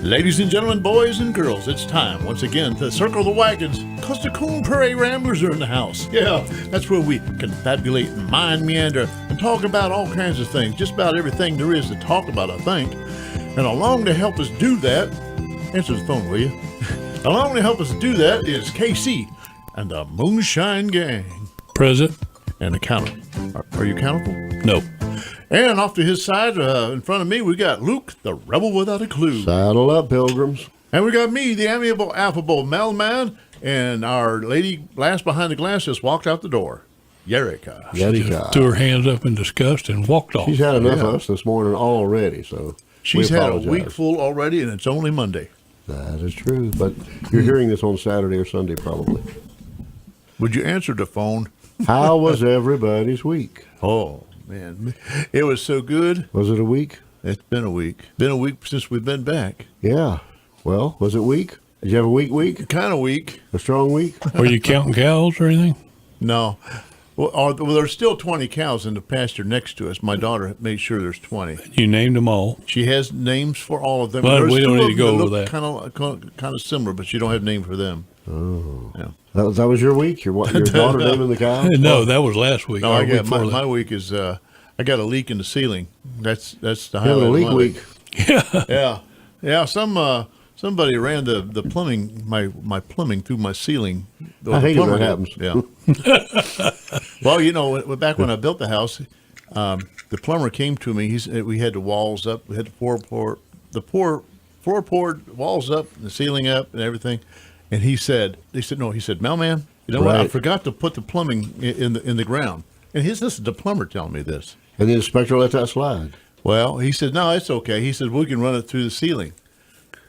Ladies and gentlemen, boys and girls, it's time once again to circle the wagons, because the Coon Prairie Ramblers are in the house. Yeah, that's where we confabulate and mind meander and talk about all kinds of things, just about everything there is to talk about, I think. And along to help us do that, answer the phone, will you? Along to help us do that is KC and the Moonshine Gang. Present. And the counter. Are you accountable? No. And off to his side, in front of me, we got Luke, the rebel without a clue. Saddle up, pilgrims. And we got me, the amiable, affable mailman, and our lady last behind the glass just walked out the door. Yerika. Yerika. Threw her hands up in disgust and walked off. She's had enough of us this morning already, so she's we had a apologize. week full already, and it's only Monday. That is true, but you're hearing this on Saturday or Sunday probably. Would you answer the phone? How was everybody's week? Oh, man. It was so good. Was it a week? It's been a week. Been a week since we've been back. Yeah. Well, was it week? Did you have a week? Kind of week. A strong week? Were you counting cows or anything? No. Well, there's still 20 cows in the pasture next to us. My daughter made sure there's 20. You named them all. She has names for all of them. But There's we don't two need to of them go over look kind of similar, but she don't have name for them. Oh. Yeah. That was your week? Your daughter naming the cow? No, that was last week. No, Or I got week before my that. week is I got a leak in the ceiling. That's the You highlight. having a of leak my week? Yeah. Somebody ran the plumbing my plumbing through my ceiling. I hate it when plumber that happens. Yeah. Well, back when I built the house, the plumber came to me. We had the walls up. We had the floorboard walls up, and the ceiling up, and everything. And he said, "Mailman, you know what? I Right. forgot to put the plumbing in the ground." And this is the plumber telling me this. And the inspector let that slide. Well, he said, "No, it's okay." He said, "We can run it through the ceiling."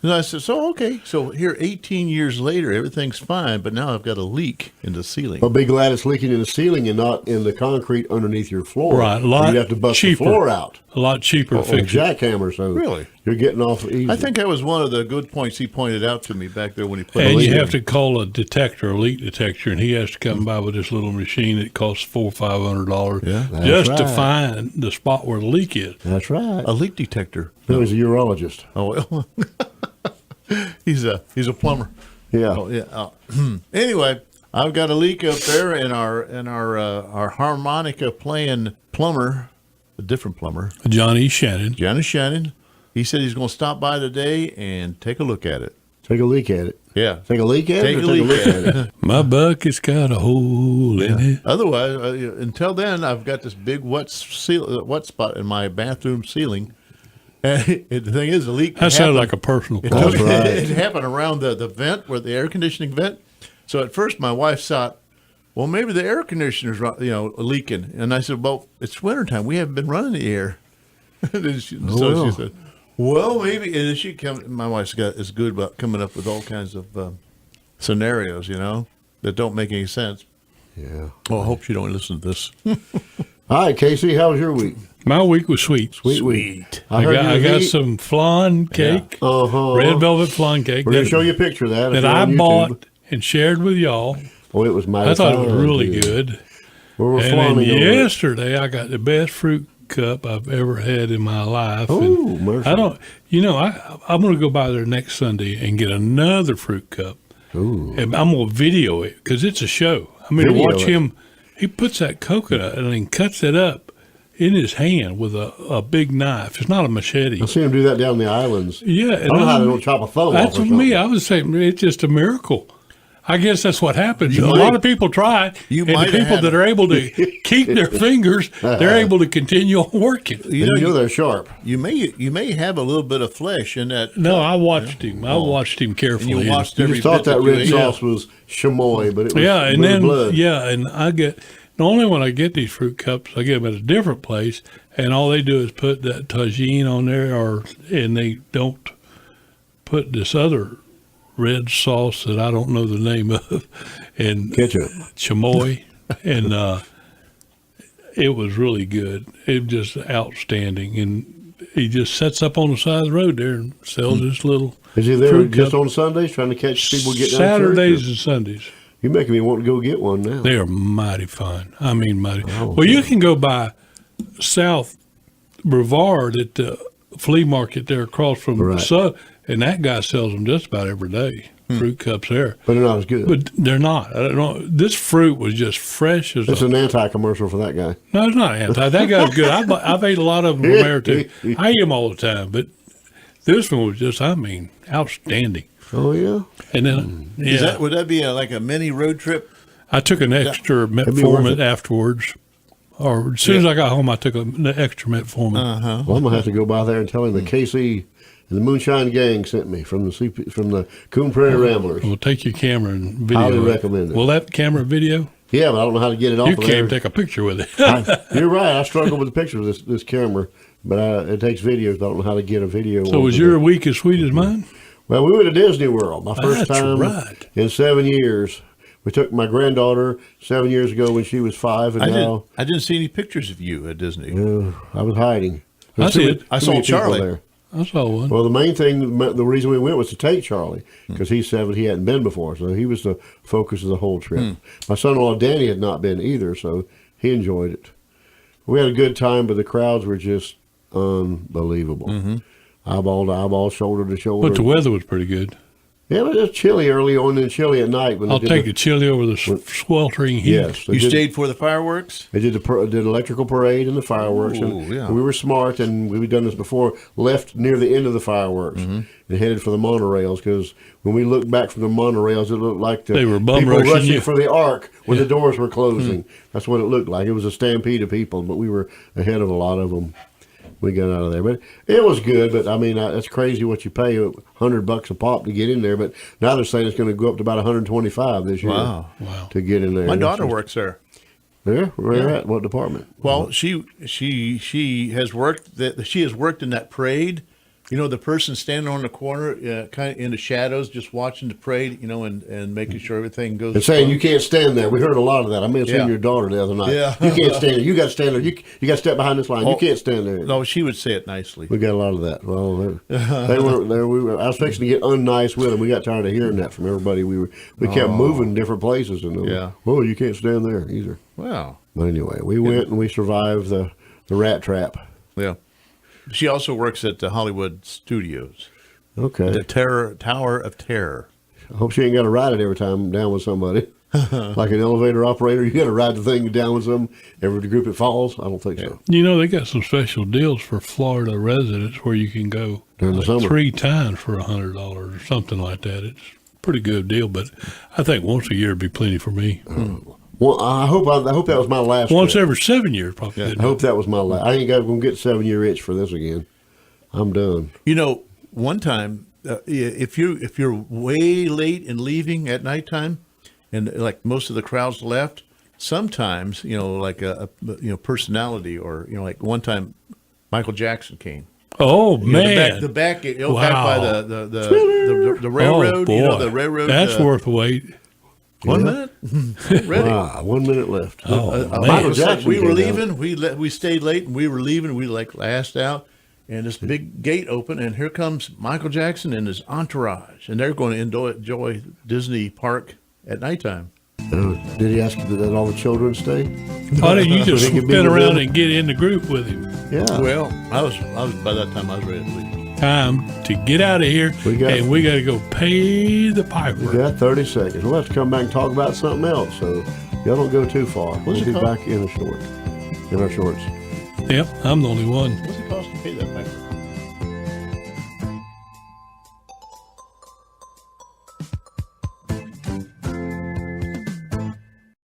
And I said, "So, okay. So here, 18 years later, everything's fine, but now I've got a leak in the ceiling." But be glad it's leaking in the ceiling and not in the concrete underneath your floor. Right, a Or lot you'd have to bust cheaper. the floor out. A lot cheaper to Or fix it. jackhammer, so Really? you're getting off easy. I think that was one of the good points he pointed out to me back there when he put And the leak you in. have to call a detector, a leak detector, and he has to come by with this little machine that costs $400 or $500 Yeah. just That's to right. find the spot where the leak is. That's right. A leak detector. No, he's a urologist. Oh, well. he's a plumber. Yeah. Oh, yeah. Anyway, I've got a leak up there, and our harmonica playing plumber, a different plumber, Johnny Shannon. Janice Shannon. He said he's going to stop by today and take a look at it. Take a leak at it. Yeah. Take a leak at Take it a or take a leak look at at it? My bucket's got a hole in it. Otherwise, until then, I've got this big wet spot in my bathroom ceiling. And the thing is, the leak. That sounds happened- like a personal It, problem. That's right. it happened around the vent, where the air conditioning vent. So at first, my wife thought, well, maybe the air conditioner's leaking. And I said, well, it's wintertime. We haven't been running the air. And she well. said, well, maybe. And then my wife's is good about coming up with all kinds of scenarios, that don't make any sense. Yeah. Well, I hope you don't listen to this. All right, Casey, how was your week? My week was sweet. Sweet week. I heard got, you I got eat- some flan cake, Uh-huh. red velvet flan cake We're going that, to show you a picture of that. if that you're I on YouTube. bought and shared with y'all. Oh, it was mighty I thought it was fine, really too. good. We were And then fawning over it. yesterday, I got the best fruit cup I've ever had in my life. Oh, And mercy. I don't, I'm going to go by there next Sunday and get another fruit cup. Ooh. And I'm going to video it because it's a show. I mean, to Video watch it. him, he puts that coconut and then cuts it up in his hand with a big knife. It's not a machete. I see him do that down in the islands. Yeah. I don't know how they don't chop a thumb off That's or with me. something. I was saying it's just a miracle. I guess that's what happens. You A might- lot of people try it, you and might the have people had that it. are able to keep their fingers, they're able to continue on working. And you know they're sharp. You may have a little bit of flesh in that. No, I watched him. I watched him carefully. And you watched You every just thought bit that you red ate. sauce was chamoy, but it was Yeah, and blue then blood. and I get normally when I get these fruit cups, I get them at a different place, and all they do is put that tagine on there, and they don't put this other red sauce that I don't know the name of, and Ketchup. chamoy, and it was really good. It was just outstanding, and he just sets up on the side of the road there and sells this little Is he there fruit just cup. on Sundays trying to catch people getting out of Saturdays church? and Sundays. You're making me want to go get one now. They are mighty fine. I mean, mighty. Oh, Well, you can go by South Brevard at the flea market there across from Right. and that guy sells them just about every day. Fruit cups there, But they're not as good. but they're not. I don't know. This fruit was just fresh as It's an anti-commercial for that guy. No, it's not anti. That guy's good. I've ate a lot of them from there too. I eat them all the time, but this one was just, I mean, outstanding. Oh, yeah? And then, yeah, Would that be like a mini road trip? I took an extra be worth metformin it. afterwards. Or as soon as I got home, I took an extra metformin. Well, I'm going to have to go by there and tell him the KC and the Moonshine Gang sent me from the Coon Prairie Ramblers. We'll take your camera and video. Highly it. recommend it. Will that camera video? Yeah, but I don't know how to get it off You of can't there. even take a picture with it. You're right. I struggle with the picture of this camera, but it takes videos. But I don't know how to get a video. So was your week as sweet as mine? Well, we went to Disney World. My first That's time right. in 7 years. We took my granddaughter 7 years ago when she was 5, and now I didn't see any pictures of you at Disney. I was hiding. I There's too see many- it. I too saw many people Charlie. there. I saw one. Well, the main thing, the reason we went was to take Charlie because he's 7. He hadn't been before, so he was the focus of the whole trip. My son-in-law Danny had not been either, so he enjoyed it. We had a good time, but the crowds were just unbelievable. Eyeball to eyeball, shoulder to shoulder. But the weather was pretty good. Yeah, but it was chilly early on and chilly at night. When they I'll did take the- the chili over the sweltering heat. Yes, they You did- stayed for the fireworks? They did did electrical parade and the fireworks. Ooh, and yeah. we were smart, and we've done this before. Left near the end of the fireworks and headed for the monorails because when we looked back from the monorails, it looked like They were bum people rushing rushing you. for the ark when the doors were closing. That's what it looked like. It was a stampede of people, but we were ahead of a lot of them. We got out of there, but it was good. But I mean, it's crazy what you pay $100 a pop to get in there. But now they're saying it's going to go up to about 125 this year. Wow. To get in there. My And daughter it's works there. just- Where you at? What department? Well, she has worked in that parade. You know, the person standing on the corner, kind of in the shadows, just watching the parade. You know, and making sure everything goes. And saying well. you can't stand there. We heard a lot of that. I may have seen Yeah. your daughter the other night. Yeah. You can't stand there. You got to stand there. You got to step behind this line. You Oh, can't stand there. No, she would say it nicely. We got a lot of that. Well, they were there. I was fixing to get unnice with them. We got tired of hearing that from everybody. We kept moving different places, and Yeah. well, you can't stand there either. Wow. But anyway, we went and we survived the rat trap. Yeah. She also works at the Hollywood Studios, Okay. the Tower of Terror. I hope she ain't got to ride it every time down with somebody. Like an elevator operator, you got to ride the thing down with them every group it falls. I don't think so. You know, they got some special deals for Florida residents where you can go During the summer. 3 times for $100 or something like that. It's a pretty good deal, but I think once a year would be plenty for me. Well, I hope that was my last. Once trip. every 7 years, probably. I hope that was my last. I ain't gonna get 7-year itch for this again. I'm done. You know, one time, if you're way late in leaving at nighttime, and like most of the crowds left, sometimes like a personality, or like one time, Michael Jackson came. Oh, You know, man. the back back Wow. by the railroad. Oh, You know, boy. the railroad. That's worth the wait. 1 minute. Ready. Ah, 1 minute left. Oh, man. Michael Jackson We were came down. leaving. We stayed late, and we were leaving. We like last out, and this big gate opened, and here comes Michael Jackson and his entourage, and they're going to enjoy Disney Park at nighttime. Did he ask that all the children stay? Why didn't you just They could be spin with around him. and get in the group with him? Yeah. Well, I was by that time I was ready to leave. Time to get out of here, We got- and we got to go pay the We piper. got 30 seconds. We'll have to come back and talk about something else. So y'all don't go too far. We'll What's it be called? back in our shorts. Yep, I'm the only one.